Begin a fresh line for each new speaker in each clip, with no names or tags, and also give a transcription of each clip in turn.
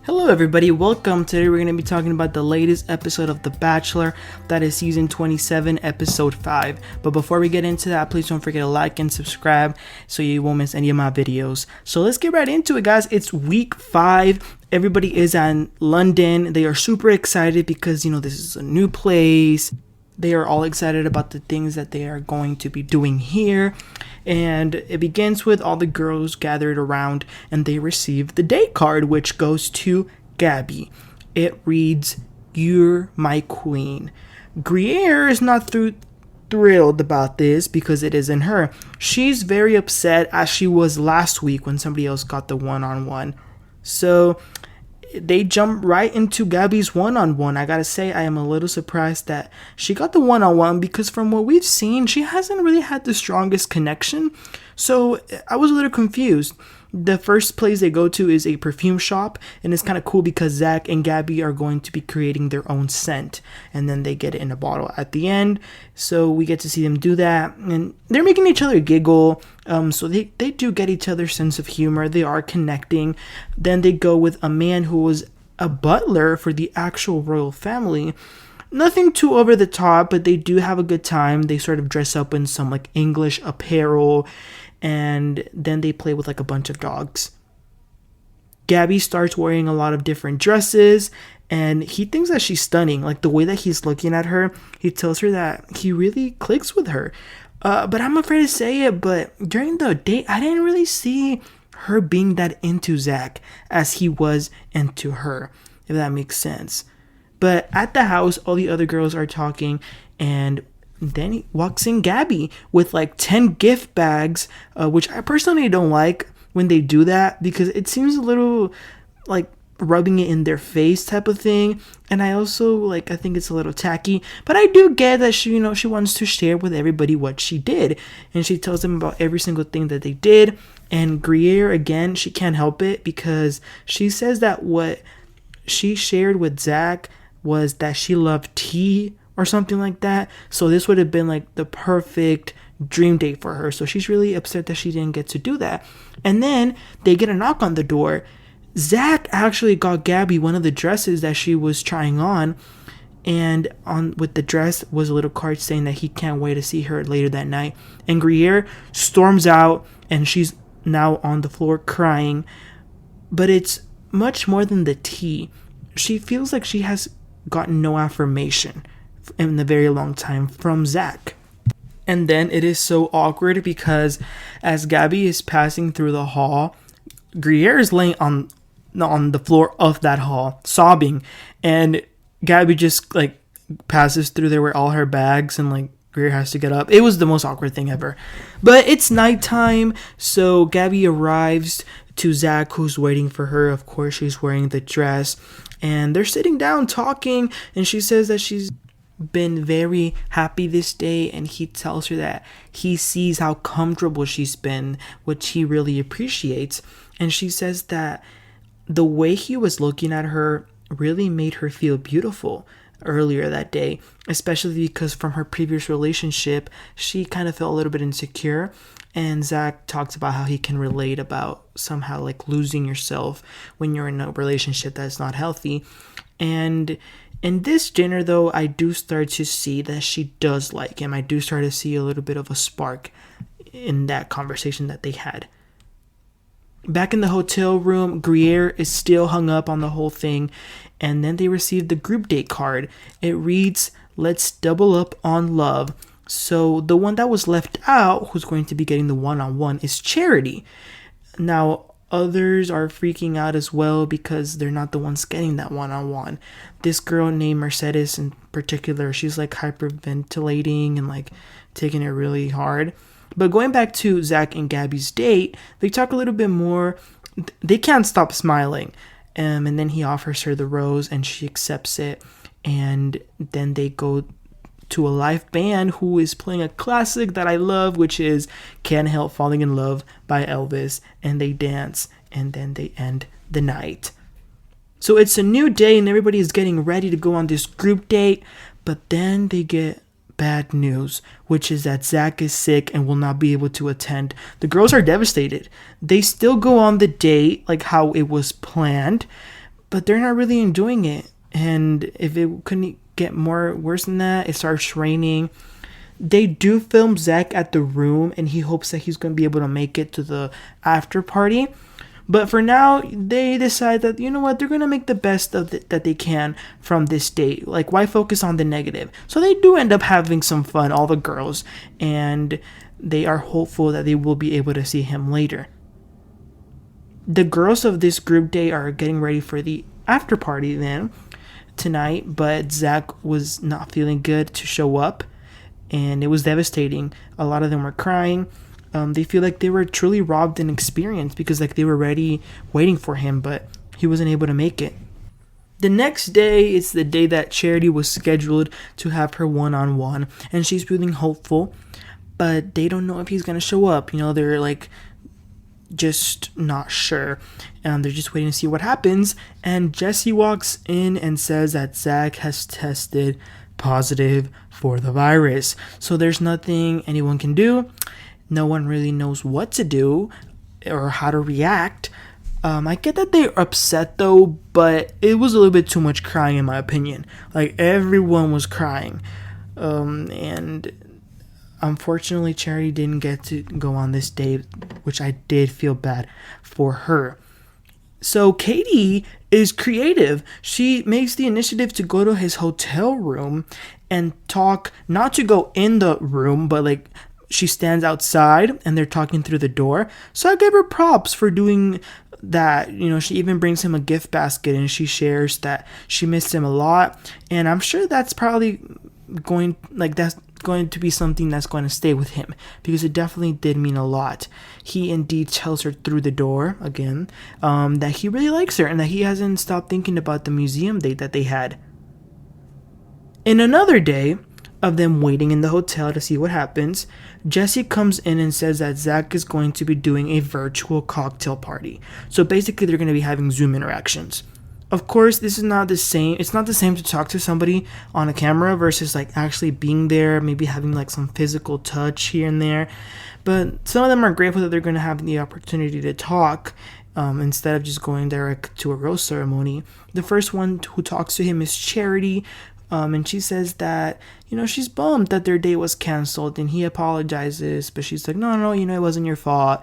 Hello everybody, welcome. Today we're going to be talking about the latest episode of The Bachelor, that is season 27, episode 5. But before we get into that, please don't forget to like and subscribe so you won't miss any of my videos. So let's get right into it, guys. It's week 5. Everybody is in London. They are super excited because, this is a new place. They are all excited about the things that they are going to be doing here. And it begins with all the girls gathered around and they receive the date card, which goes to Gabby. It reads, "You're my queen." Greer is not thrilled about this because it isn't her. She's very upset, as she was last week when somebody else got the one-on-one. So they jump right into Gabby's one-on-one. I gotta say, I am a little surprised that she got the one-on-one because from what we've seen, she hasn't really had the strongest connection. So I was a little confused. The first place they go to is a perfume shop, and it's kind of cool because Zach and Gabby are going to be creating their own scent, and then they get it in a bottle at the end. So we get to see them do that, and they're making each other giggle. So they do get each other's sense of humor. They are connecting. Then they go with a man who was a butler for the actual royal family. Nothing too over the top, but they do have a good time. They sort of dress up in some like English apparel, and then they play with like a bunch of dogs. Gabby starts wearing a lot of different dresses, and he thinks that she's stunning. Like the way that he's looking at her, he tells her that he really clicks with her. But I'm afraid to say it, but during the date, I didn't really see her being that into Zach as he was into her, if that makes sense. But at the house, all the other girls are talking, and then he walks in Gabby with like 10 gift bags, which I personally don't like when they do that because it seems a little like rubbing it in their face type of thing. And I also I think it's a little tacky, but I do get that she wants to share with everybody what she did, and she tells them about every single thing that they did. And Greer, again, she can't help it because she says that what she shared with Zach was that she loved tea or something like that. So this would have been like the perfect dream date for her. So she's really upset that she didn't get to do that. And then they get a knock on the door. Zach actually got Gabby one of the dresses that she was trying on, and with the dress was a little card saying that he can't wait to see her later that night. And Greer storms out, and she's now on the floor crying. But it's much more than the tea. She feels like she has gotten no affirmation in a very long time from Zach. And then it is so awkward because as Gabby is passing through the hall, Greer is laying on the floor of that hall sobbing, and Gabby just passes through there with all her bags, and Greer has to get up. It was the most awkward thing ever. But it's nighttime, so Gabby arrives to Zach, who's waiting for her. Of course, she's wearing the dress, and they're sitting down talking, and she says that she's been very happy this day, and he tells her that he sees how comfortable she's been, which he really appreciates. And she says that the way he was looking at her really made her feel beautiful earlier that day, especially because from her previous relationship she kind of felt a little bit insecure. And Zach talks about how he can relate about somehow losing yourself when you're in a relationship that's not healthy. And in this dinner, though, I do start to see that she does like him. I do start to see a little bit of a spark in that conversation that they had. Back in the hotel room, Greer is still hung up on the whole thing, and then they receive the group date card. It reads, "Let's double up on love." So the one that was left out, who's going to be getting the one-on-one, is Charity. Now, others are freaking out as well because they're not the ones getting that one-on-one. This girl named Mercedes in particular, she's hyperventilating and taking it really hard. But going back to Zach and Gabby's date, they talk a little bit more. They can't stop smiling. And then he offers her the rose and she accepts it. And then they go to a live band who is playing a classic that I love, which is "Can't Help Falling in Love" by Elvis. And they dance, and then they end the night. So it's a new day and everybody is getting ready to go on this group date. But then they get bad news, which is that Zach is sick and will not be able to attend. The girls are devastated. They still go on the date how it was planned, but they're not really enjoying it. And if it couldn't get more worse than that, it starts raining. They do film Zach at the room, and he hopes that he's going to be able to make it to the after party. But for now, they decide that, you know what, they're going to make the best of that they can from this date. Like, why focus on the negative? So they do end up having some fun, all the girls, and they are hopeful that they will be able to see him later. The girls of this group date are getting ready for the after party then tonight, but Zach was not feeling good to show up, and it was devastating. A lot of them were crying. They feel like they were truly robbed in experience because like they were ready waiting for him, but he wasn't able to make it. The next day, it's the day that Charity was scheduled to have her one-on-one, and she's feeling hopeful, but they don't know if he's going to show up. You know, they're like just not sure. They're just waiting to see what happens, and Jesse walks in and says that Zach has tested positive for the virus. So there's nothing anyone can do. No one really knows what to do or how to react. I get that they're upset though, but it was a little bit too much crying in my opinion. Like everyone was crying. And unfortunately Charity didn't get to go on this date, which I did feel bad for her. So Katie is creative. She makes the initiative to go to his hotel room and talk, not to go in the room, but like she stands outside and they're talking through the door. So I gave her props for doing that. You know, she even brings him a gift basket and she shares that she missed him a lot. And I'm sure that's probably going to be something that's going to stay with him because it definitely did mean a lot. He indeed tells her through the door again that he really likes her and that he hasn't stopped thinking about the museum date that they had. In another day of them waiting in the hotel to see what happens, Jesse comes in and says that Zach is going to be doing a virtual cocktail party. So basically they're going to be having Zoom interactions. Of course, this is not the same. It's not the same to talk to somebody on a camera versus like actually being there, maybe having like some physical touch here and there. But some of them are grateful that they're going to have the opportunity to talk instead of just going direct to a rose ceremony. The first one who talks to him is Charity. And she says that, you know, she's bummed that their date was canceled, and he apologizes, but she's like, no, you know, it wasn't your fault.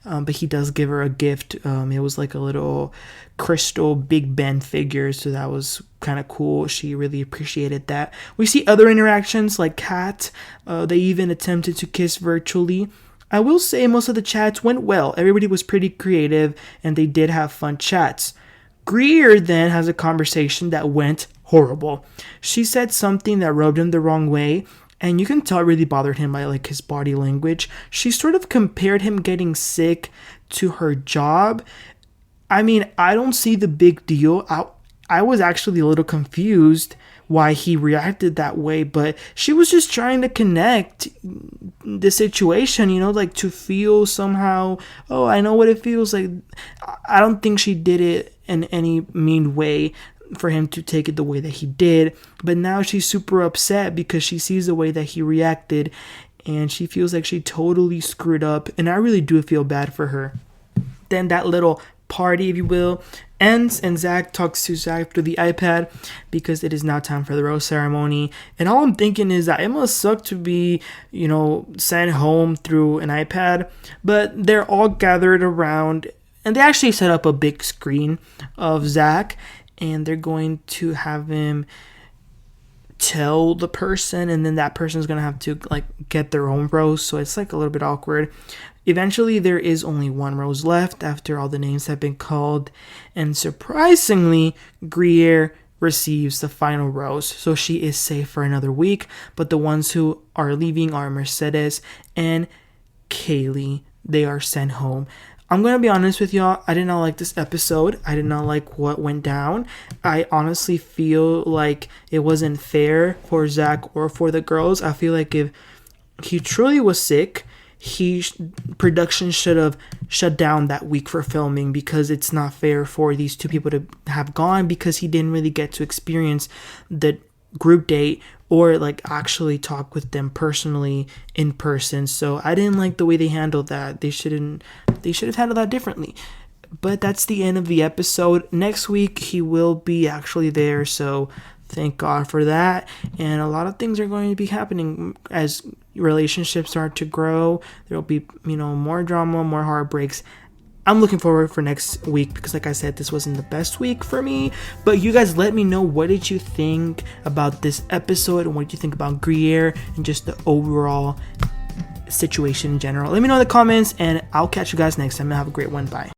But he does give her a gift. It was like a little crystal Big Ben figure, so that was kind of cool. She really appreciated that. We see other interactions like Kat. They even attempted to kiss virtually. I will say most of the chats went well. Everybody was pretty creative, and they did have fun chats. Greer then has a conversation that went horrible. She said something that rubbed him the wrong way, and you can tell it really bothered him by like his body language. She sort of compared him getting sick to her job. I mean, I don't see the big deal. I was actually a little confused why he reacted that way, but she was just trying to connect the situation, you know, like to feel somehow, oh, I know what it feels like. I don't think she did it in any mean way for him to take it the way that he did, but now she's super upset because she sees the way that he reacted and she feels like she totally screwed up, and I really do feel bad for her. Then that little party, if you will, ends, and Zach talks to Zach through the iPad because it is now time for the rose ceremony. And all I'm thinking is that it must suck to be, you know, sent home through an iPad, but they're all gathered around, and they actually set up a big screen of Zach, and they're going to have him tell the person, and then that person is going to have to like get their own rose, so it's like a little bit awkward. Eventually there is only one rose left after all the names have been called, and surprisingly Greer receives the final rose, so she is safe for another week. But the ones who are leaving are Mercedes and Kaylee. They are sent home. I'm going to be honest with y'all, I did not like this episode. I did not like what went down. I honestly feel like it wasn't fair for Zach or for the girls. I feel like if he truly was sick, production should have shut down that week for filming, because it's not fair for these two people to have gone because he didn't really get to experience the group date or like actually talk with them personally in person. So I didn't like the way they handled that. They should have handled that differently. But that's the end of the episode. Next week he will be actually there, so thank God for that. And a lot of things are going to be happening as relationships start to grow. There will be, more drama, more heartbreaks. I'm looking forward for next week because, like I said, this wasn't the best week for me. But you guys let me know, what did you think about this episode and what did you think about Greer and just the overall situation in general. Let me know in the comments, and I'll catch you guys next time. Have a great one. Bye.